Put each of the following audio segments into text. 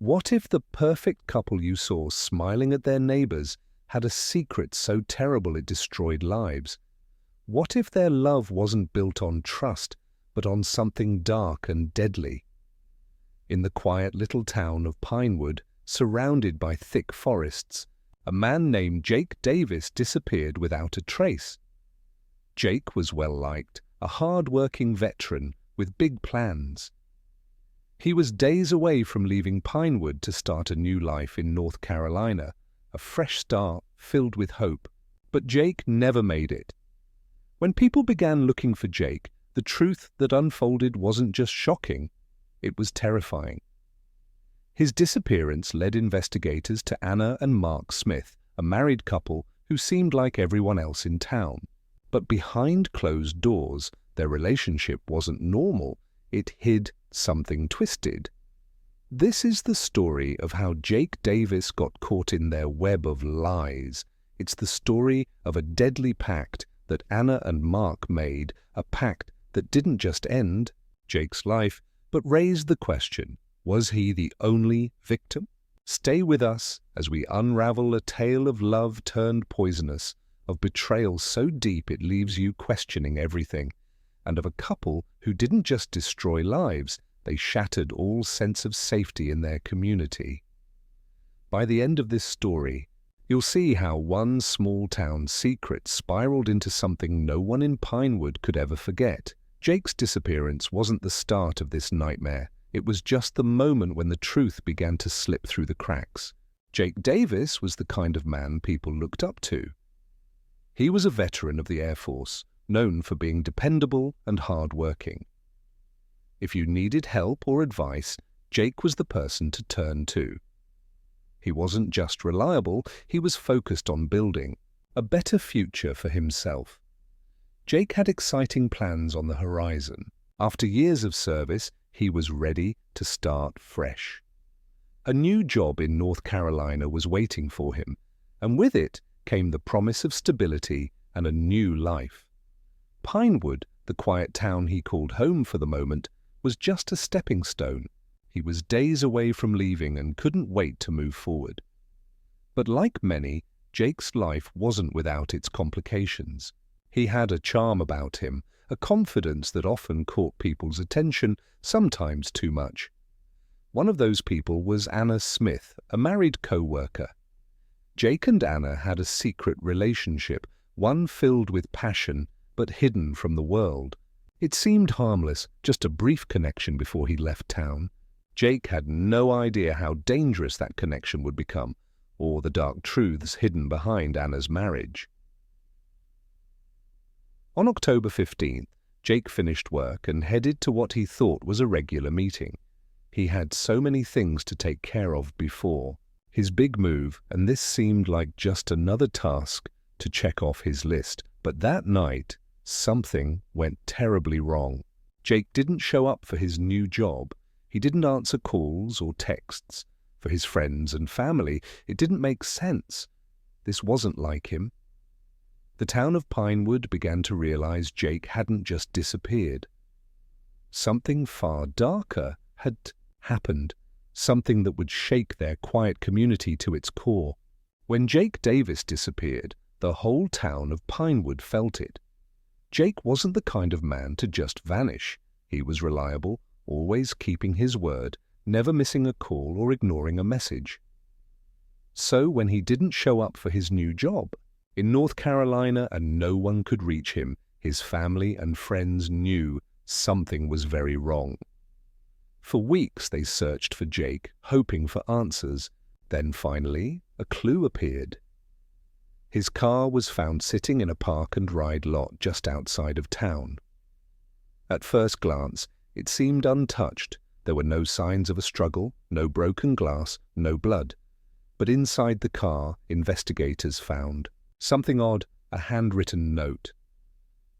What if the perfect couple you saw smiling at their neighbors had a secret so terrible it destroyed lives? What if their love wasn't built on trust, but on something dark and deadly? In the quiet little town of Pinewood, surrounded by thick forests, a man named Jake Davis disappeared without a trace. Jake was well-liked, a hard-working veteran with big plans. He was days away from leaving Pinewood to start a new life in North Carolina, a fresh start filled with hope. But Jake never made it. When people began looking for Jake, the truth that unfolded wasn't just shocking, it was terrifying. His disappearance led investigators to Anna and Mark Smith, a married couple who seemed like everyone else in town. But behind closed doors, their relationship wasn't normal. It hid something twisted. This is the story of how Jake Davis got caught in their web of lies. It's the story of a deadly pact that Anna and Mark made, a pact that didn't just end Jake's life, but raised the question, was he the only victim? Stay with us as we unravel a tale of love turned poisonous, of betrayal so deep it leaves you questioning everything, and of a couple who didn't just destroy lives, they shattered all sense of safety in their community. By the end of this story, you'll see how one small town's secret spiraled into something no one in Pinewood could ever forget. Jake's disappearance wasn't the start of this nightmare. It was just the moment when the truth began to slip through the cracks. Jake Davis was the kind of man people looked up to. He was a veteran of the Air Force, known for being dependable and hard-working. If you needed help or advice, Jake was the person to turn to. He wasn't just reliable, he was focused on building a better future for himself. Jake had exciting plans on the horizon. After years of service, he was ready to start fresh. A new job in North Carolina was waiting for him, and with it came the promise of stability and a new life. Pinewood, the quiet town he called home for the moment, was just a stepping stone. He was days away from leaving and couldn't wait to move forward. But like many, Jake's life wasn't without its complications. He had a charm about him, a confidence that often caught people's attention, sometimes too much. One of those people was Anna Smith, a married co-worker. Jake and Anna had a secret relationship, one filled with passion but hidden from the world. It seemed harmless, just a brief connection before he left town. Jake had no idea how dangerous that connection would become, or the dark truths hidden behind Anna's marriage. On October 15th, Jake finished work and headed to what he thought was a regular meeting. He had so many things to take care of before his big move, and this seemed like just another task to check off his list. But that night, something went terribly wrong. Jake didn't show up for his new job. He didn't answer calls or texts. For his friends and family, it didn't make sense. This wasn't like him. The town of Pinewood began to realize Jake hadn't just disappeared. Something far darker had happened, something that would shake their quiet community to its core. When Jake Davis disappeared, the whole town of Pinewood felt it. Jake wasn't the kind of man to just vanish. He was reliable, always keeping his word, never missing a call or ignoring a message. So when he didn't show up for his new job in North Carolina and no one could reach him, his family and friends knew something was very wrong. For weeks they searched for Jake, hoping for answers. Then finally, a clue appeared. His car was found sitting in a park-and-ride lot just outside of town. At first glance, it seemed untouched. There were no signs of a struggle, no broken glass, no blood. But inside the car, investigators found something odd, a handwritten note.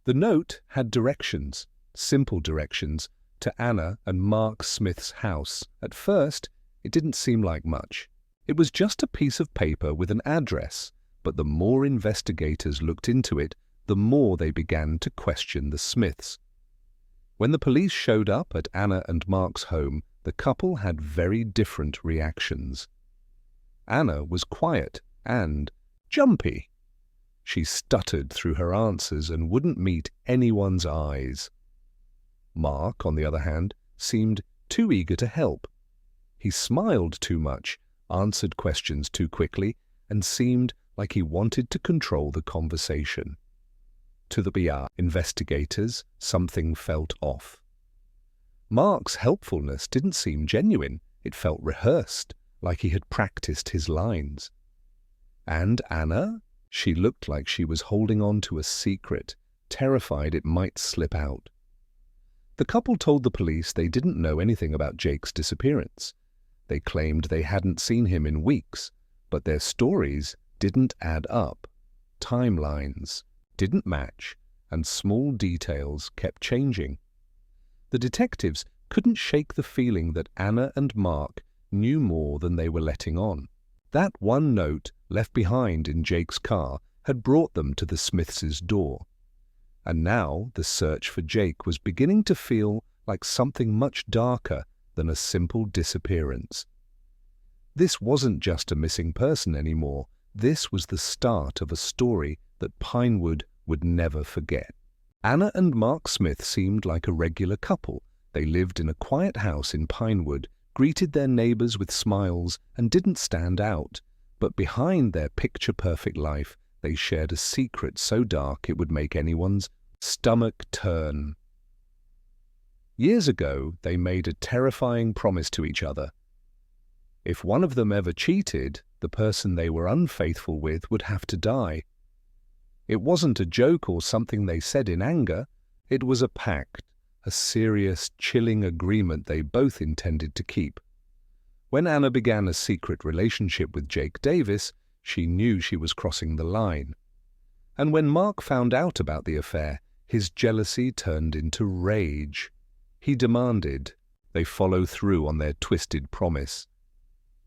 The note had directions, simple directions, to Anna and Mark Smith's house. At first, it didn't seem like much. It was just a piece of paper with an address, but the more investigators looked into it, the more they began to question the Smiths. When the police showed up at Anna and Mark's home, the couple had very different reactions. Anna was quiet and jumpy. She stuttered through her answers and wouldn't meet anyone's eyes. Mark, on the other hand, seemed too eager to help. He smiled too much, answered questions too quickly, and seemed like he wanted to control the conversation. To the BR investigators, something felt off. Mark's helpfulness didn't seem genuine. It felt rehearsed, like he had practiced his lines. And Anna? She looked like she was holding on to a secret, terrified it might slip out. The couple told the police they didn't know anything about Jake's disappearance. They claimed they hadn't seen him in weeks, but their stories didn't add up. Timelines didn't match, and small details kept changing. The detectives couldn't shake the feeling that Anna and Mark knew more than they were letting on. That one note left behind in Jake's car had brought them to the Smiths' door. And now the search for Jake was beginning to feel like something much darker than a simple disappearance. This wasn't just a missing person anymore. This was the start of a story that Pinewood would never forget. Anna and Mark Smith seemed like a regular couple. They lived in a quiet house in Pinewood, greeted their neighbors with smiles, and didn't stand out. But behind their picture-perfect life, they shared a secret so dark it would make anyone's stomach turn. Years ago, they made a terrifying promise to each other. If one of them ever cheated, the person they were unfaithful with would have to die. It wasn't a joke or something they said in anger. It was a pact, a serious, chilling agreement they both intended to keep. When Anna began a secret relationship with Jake Davis, she knew she was crossing the line. And when Mark found out about the affair, his jealousy turned into rage. He demanded they follow through on their twisted promise.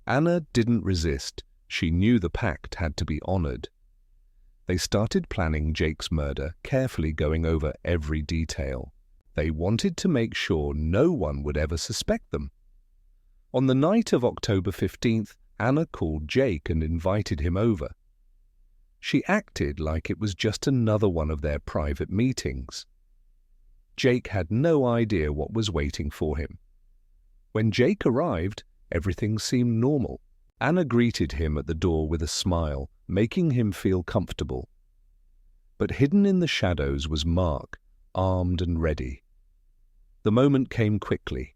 Anna didn't resist. She knew the pact had to be honored. They started planning Jake's murder, carefully going over every detail. They wanted to make sure no one would ever suspect them. On the night of October 15th, Anna called Jake and invited him over. She acted like it was just another one of their private meetings. Jake had no idea what was waiting for him. When Jake arrived, everything seemed normal. Anna greeted him at the door with a smile, making him feel comfortable. But hidden in the shadows was Mark, armed and ready. The moment came quickly.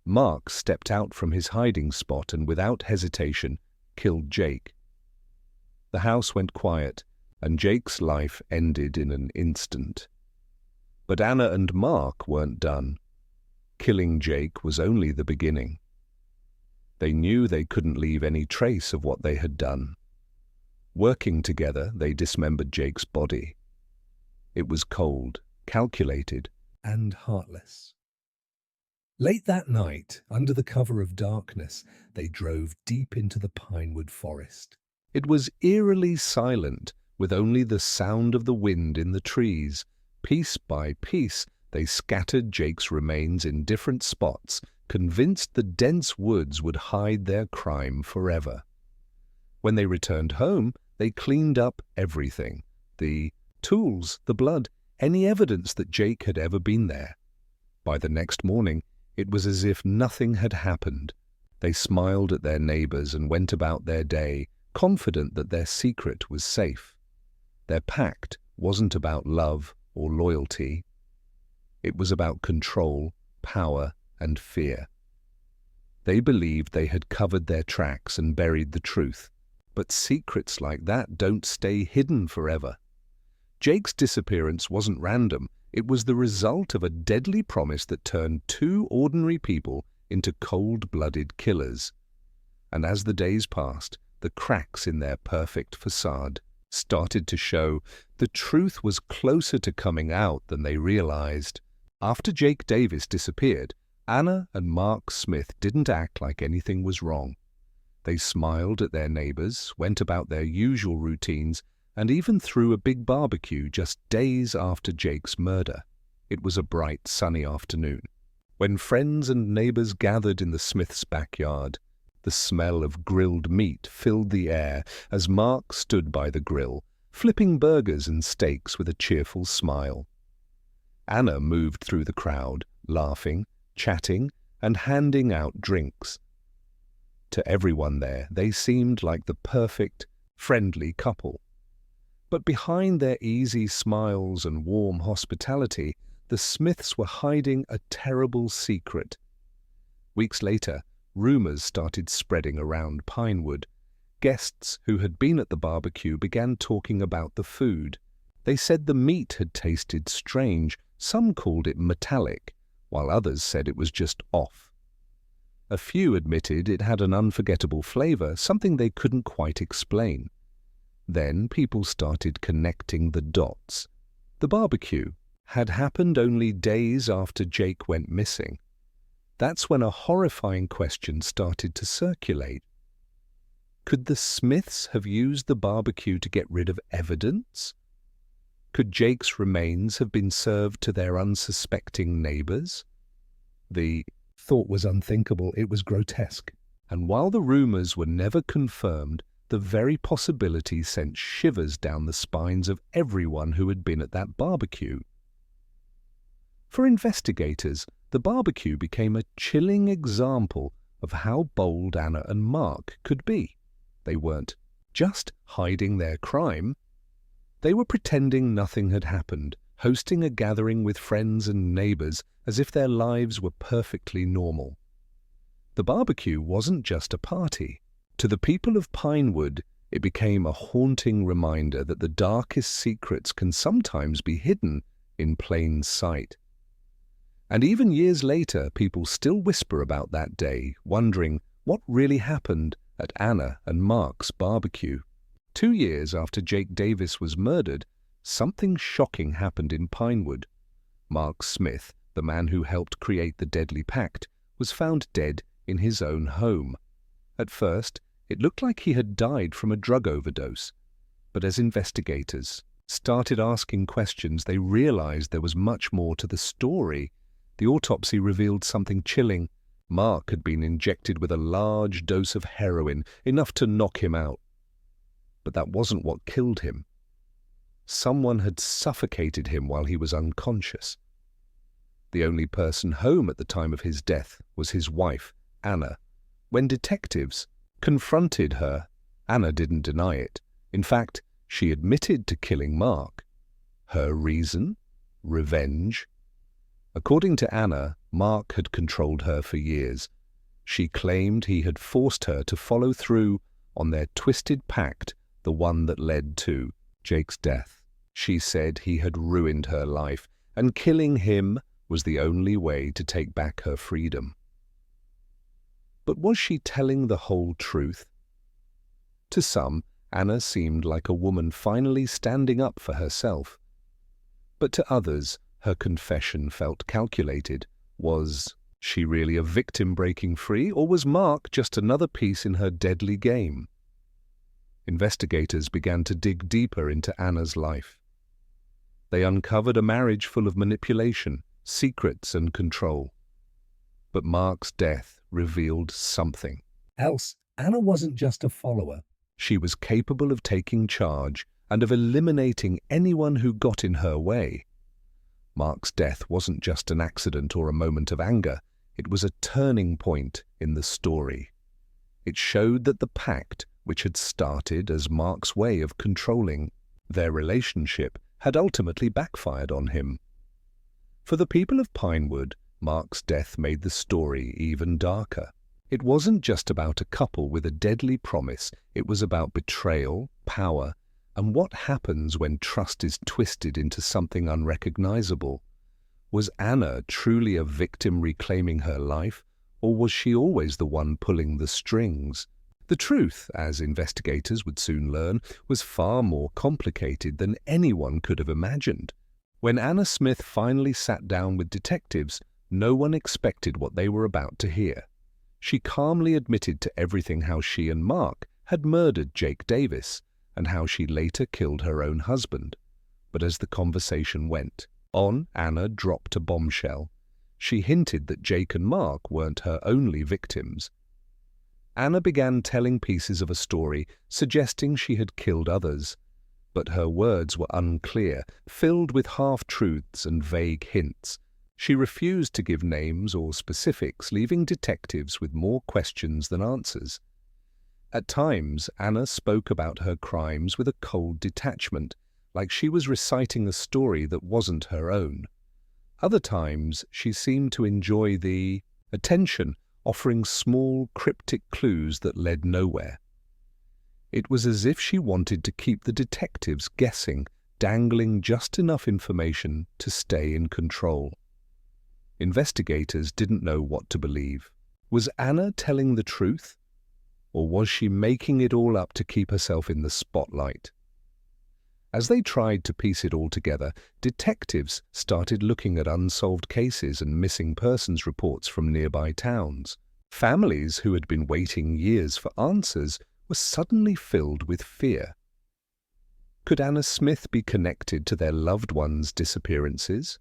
Mark stepped out from his hiding spot and without hesitation killed Jake. The house went quiet, and Jake's life ended in an instant. But Anna and Mark weren't done. Killing Jake was only the beginning. They knew they couldn't leave any trace of what they had done. Working together, they dismembered Jake's body. It was cold, calculated, and heartless. Late that night, under the cover of darkness, they drove deep into the Pinewood forest. It was eerily silent, with only the sound of the wind in the trees. Piece by piece, they scattered Jake's remains in different spots, convinced the dense woods would hide their crime forever. When they returned home, they cleaned up everything. The tools, the blood, any evidence that Jake had ever been there. By the next morning, it was as if nothing had happened. They smiled at their neighbors and went about their day, confident that their secret was safe. Their pact wasn't about love or loyalty. It was about control, power, and fear. They believed they had covered their tracks and buried the truth, but secrets like that don't stay hidden forever. Jake's disappearance wasn't random. It was the result of a deadly promise that turned two ordinary people into cold-blooded killers. And as the days passed, the cracks in their perfect facade started to show. The truth was closer to coming out than they realized. After Jake Davis disappeared, Anna and Mark Smith didn't act like anything was wrong. They smiled at their neighbors, went about their usual routines, and even threw a big barbecue just days after Jake's murder. It was a bright, sunny afternoon. When friends and neighbors gathered in the Smiths' backyard, the smell of grilled meat filled the air as Mark stood by the grill, flipping burgers and steaks with a cheerful smile. Anna moved through the crowd, laughing, chatting, and handing out drinks. To everyone there, they seemed like the perfect, friendly couple. But behind their easy smiles and warm hospitality, the Smiths were hiding a terrible secret. Weeks later, rumors started spreading around Pinewood. Guests who had been at the barbecue began talking about the food. They said the meat had tasted strange. Some called it metallic, while others said it was just off. A few admitted it had an unforgettable flavor, something they couldn't quite explain. Then people started connecting the dots. The barbecue had happened only days after Jake went missing. That's when a horrifying question started to circulate. Could the Smiths have used the barbecue to get rid of evidence? Could Jake's remains have been served to their unsuspecting neighbors? The thought was unthinkable, it was grotesque. And while the rumors were never confirmed, the very possibility sent shivers down the spines of everyone who had been at that barbecue. For investigators, the barbecue became a chilling example of how bold Anna and Mark could be. They weren't just hiding their crime. They were pretending nothing had happened, hosting a gathering with friends and neighbors as if their lives were perfectly normal. The barbecue wasn't just a party. To the people of Pinewood, it became a haunting reminder that the darkest secrets can sometimes be hidden in plain sight. And even years later, people still whisper about that day, wondering what really happened at Anna and Mark's barbecue. 2 years after Jake Davis was murdered, something shocking happened in Pinewood. Mark Smith, the man who helped create the deadly pact, was found dead in his own home. At first, it looked like he had died from a drug overdose. But as investigators started asking questions, they realized there was much more to the story. The autopsy revealed something chilling. Mark had been injected with a large dose of heroin, enough to knock him out. But that wasn't what killed him. Someone had suffocated him while he was unconscious. The only person home at the time of his death was his wife, Anna. When detectives confronted her, Anna didn't deny it. In fact, she admitted to killing Mark. Her reason? Revenge. According to Anna, Mark had controlled her for years. She claimed he had forced her to follow through on their twisted pact, the one that led to Jake's death. She said he had ruined her life, and killing him was the only way to take back her freedom. But was she telling the whole truth? To some, Anna seemed like a woman finally standing up for herself. But to others, her confession felt calculated. Was she really a victim breaking free, or was Mark just another piece in her deadly game? Investigators began to dig deeper into Anna's life. They uncovered a marriage full of manipulation, secrets, and control. But Mark's death revealed something else. Anna wasn't just a follower. She was capable of taking charge and of eliminating anyone who got in her way. Mark's death wasn't just an accident or a moment of anger. It was a turning point in the story. It showed that the pact, which had started as Mark's way of controlling their relationship, had ultimately backfired on him. For the people of Pinewood, Mark's death made the story even darker. It wasn't just about a couple with a deadly promise. It was about betrayal, power, and what happens when trust is twisted into something unrecognizable. Was Anna truly a victim reclaiming her life, or was she always the one pulling the strings? The truth, as investigators would soon learn, was far more complicated than anyone could have imagined. When Anna Smith finally sat down with detectives, no one expected what they were about to hear. She calmly admitted to everything: how she and Mark had murdered Jake Davis, and how she later killed her own husband. But as the conversation went on, Anna dropped a bombshell. She hinted that Jake and Mark weren't her only victims. Anna began telling pieces of a story suggesting she had killed others, but her words were unclear, filled with half-truths and vague hints. She refused to give names or specifics, leaving detectives with more questions than answers. At times, Anna spoke about her crimes with a cold detachment, like she was reciting a story that wasn't her own. Other times, she seemed to enjoy the attention, offering small, cryptic clues that led nowhere. It was as if she wanted to keep the detectives guessing, dangling just enough information to stay in control. Investigators didn't know what to believe. Was Anna telling the truth? Or was she making it all up to keep herself in the spotlight? As they tried to piece it all together, detectives started looking at unsolved cases and missing persons reports from nearby towns. Families who had been waiting years for answers were suddenly filled with fear. Could Anna Smith be connected to their loved ones' disappearances?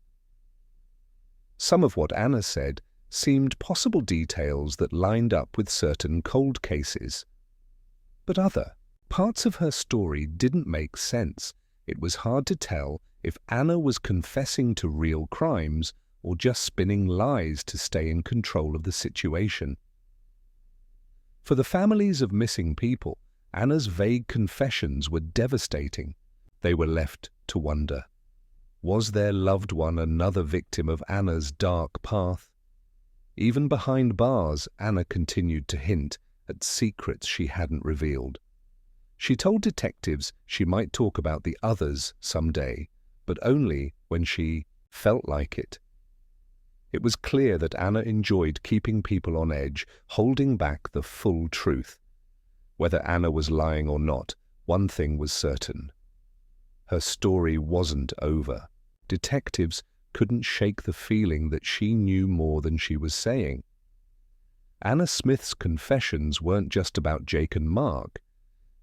Some of what Anna said seemed possible details that lined up with certain cold cases. But other parts of her story didn't make sense. It was hard to tell if Anna was confessing to real crimes or just spinning lies to stay in control of the situation. For the families of missing people, Anna's vague confessions were devastating. They were left to wonder. Was their loved one another victim of Anna's dark path? Even behind bars, Anna continued to hint at secrets she hadn't revealed. She told detectives she might talk about the others someday, but only when she felt like it. It was clear that Anna enjoyed keeping people on edge, holding back the full truth. Whether Anna was lying or not, one thing was certain. Her story wasn't over. Detectives couldn't shake the feeling that she knew more than she was saying. Anna Smith's confessions weren't just about Jake and Mark.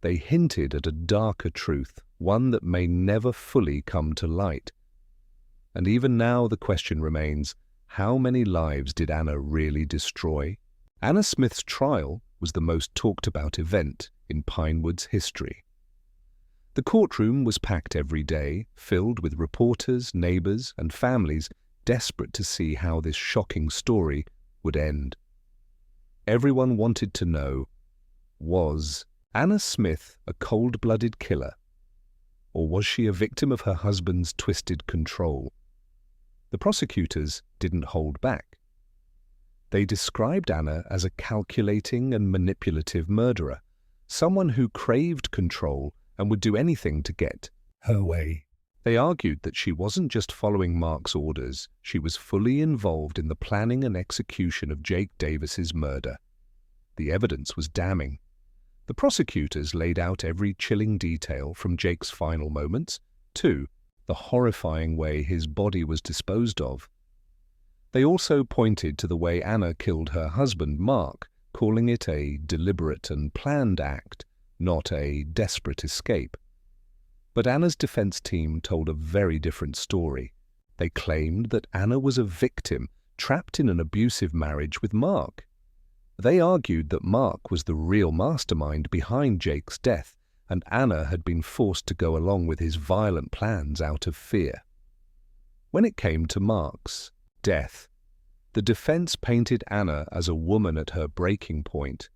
They hinted at a darker truth, one that may never fully come to light. And even now the question remains, how many lives did Anna really destroy? Anna Smith's trial was the most talked about event in Pinewood's history. The courtroom was packed every day, filled with reporters, neighbors, and families desperate to see how this shocking story would end. Everyone wanted to know, was Anna Smith a cold-blooded killer? Or was she a victim of her husband's twisted control? The prosecutors didn't hold back. They described Anna as a calculating and manipulative murderer, someone who craved control and would do anything to get her way. They argued that she wasn't just following Mark's orders, she was fully involved in the planning and execution of Jake Davis's murder. The evidence was damning. The prosecutors laid out every chilling detail from Jake's final moments to the horrifying way his body was disposed of. They also pointed to the way Anna killed her husband, Mark, calling it a deliberate and planned act, not a desperate escape. But Anna's defense team told a very different story. They claimed that Anna was a victim trapped in an abusive marriage with Mark. They argued that Mark was the real mastermind behind Jake's death, and Anna had been forced to go along with his violent plans out of fear. When it came to Mark's death, the defense painted Anna as a woman at her breaking point.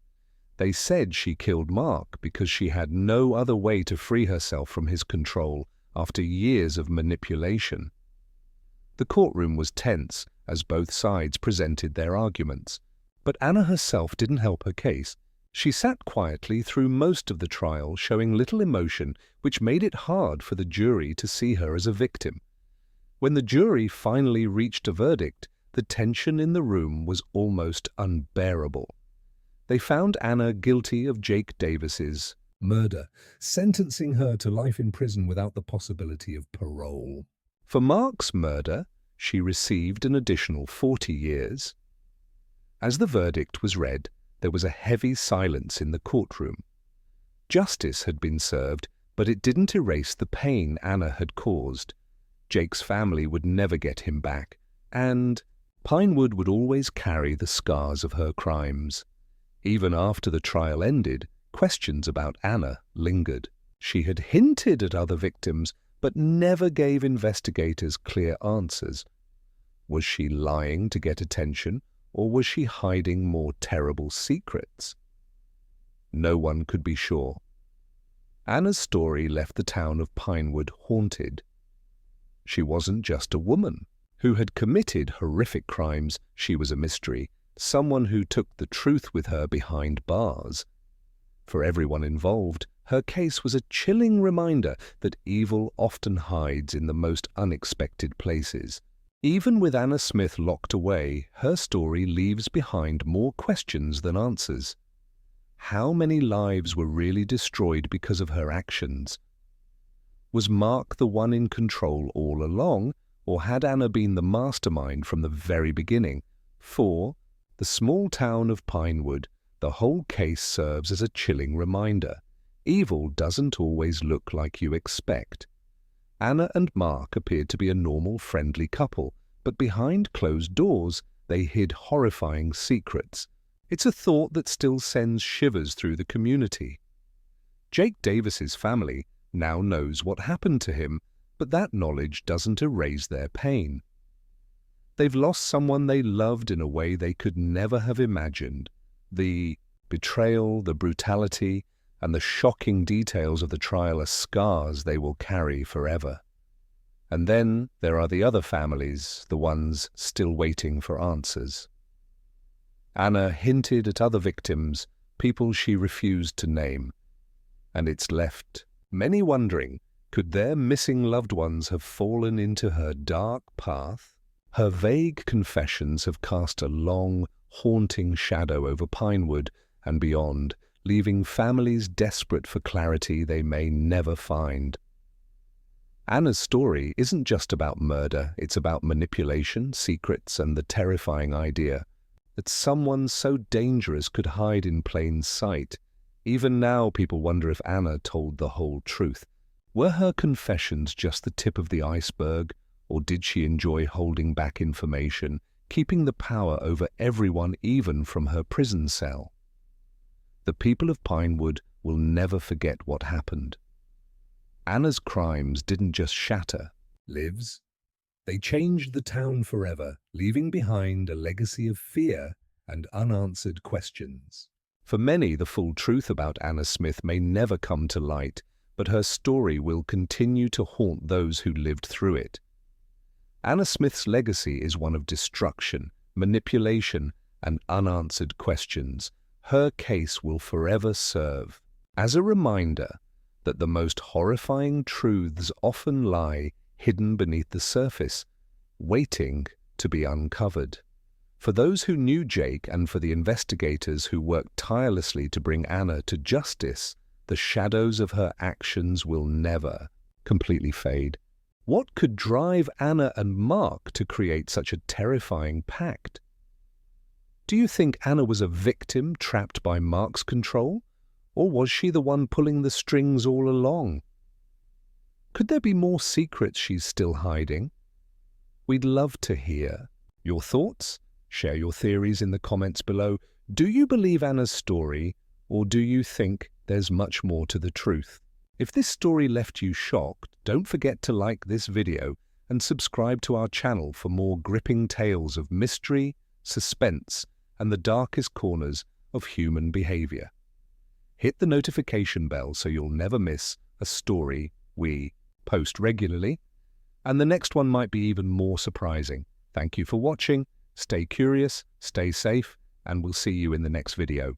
They said she killed Mark because she had no other way to free herself from his control after years of manipulation. The courtroom was tense as both sides presented their arguments, but Anna herself didn't help her case. She sat quietly through most of the trial, showing little emotion, which made it hard for the jury to see her as a victim. When the jury finally reached a verdict, the tension in the room was almost unbearable. They found Anna guilty of Jake Davis's murder, sentencing her to life in prison without the possibility of parole. For Mark's murder, she received an additional 40 years. As the verdict was read, there was a heavy silence in the courtroom. Justice had been served, but it didn't erase the pain Anna had caused. Jake's family would never get him back, and Pinewood would always carry the scars of her crimes. Even after the trial ended, questions about Anna lingered. She had hinted at other victims, but never gave investigators clear answers. Was she lying to get attention, or was she hiding more terrible secrets? No one could be sure. Anna's story left the town of Pinewood haunted. She wasn't just a woman who had committed horrific crimes. She was a mystery, someone who took the truth with her behind bars. For everyone involved, her case was a chilling reminder that evil often hides in the most unexpected places. Even with Anna Smith locked away, her story leaves behind more questions than answers. How many lives were really destroyed because of her actions? Was Mark the one in control all along, or had Anna been the mastermind from the very beginning? For the small town of Pinewood, the whole case serves as a chilling reminder. Evil doesn't always look like you expect. Anna and Mark appeared to be a normal, friendly couple, but behind closed doors, they hid horrifying secrets. It's a thought that still sends shivers through the community. Jake Davis's family now knows what happened to him, but that knowledge doesn't erase their pain. They've lost someone they loved in a way they could never have imagined. The betrayal, the brutality, and the shocking details of the trial are scars they will carry forever. And then there are the other families, the ones still waiting for answers. Anna hinted at other victims, people she refused to name, and it's left many wondering, could their missing loved ones have fallen into her dark path? Her vague confessions have cast a long, haunting shadow over Pinewood and beyond, leaving families desperate for clarity they may never find. Anna's story isn't just about murder, it's about manipulation, secrets, and the terrifying idea that someone so dangerous could hide in plain sight. Even now, people wonder if Anna told the whole truth. Were her confessions just the tip of the iceberg, or did she enjoy holding back information, keeping the power over everyone, even from her prison cell? The people of Pinewood will never forget what happened. Anna's crimes didn't just shatter lives. They changed the town forever, leaving behind a legacy of fear and unanswered questions. For many, the full truth about Anna Smith may never come to light, but her story will continue to haunt those who lived through it. Anna Smith's legacy is one of destruction, manipulation, and unanswered questions. Her case will forever serve as a reminder that the most horrifying truths often lie hidden beneath the surface, waiting to be uncovered. For those who knew Jake and for the investigators who worked tirelessly to bring Anna to justice, the shadows of her actions will never completely fade. What could drive Anna and Mark to create such a terrifying pact? Do you think Anna was a victim trapped by Mark's control? Or was she the one pulling the strings all along? Could there be more secrets she's still hiding? We'd love to hear your thoughts. Share your theories in the comments below. Do you believe Anna's story, or do you think there's much more to the truth? If this story left you shocked, don't forget to like this video and subscribe to our channel for more gripping tales of mystery, suspense, and the darkest corners of human behavior. Hit the notification bell so you'll never miss a story we post regularly, and the next one might be even more surprising. Thank you for watching. Stay curious, stay safe, and we'll see you in the next video.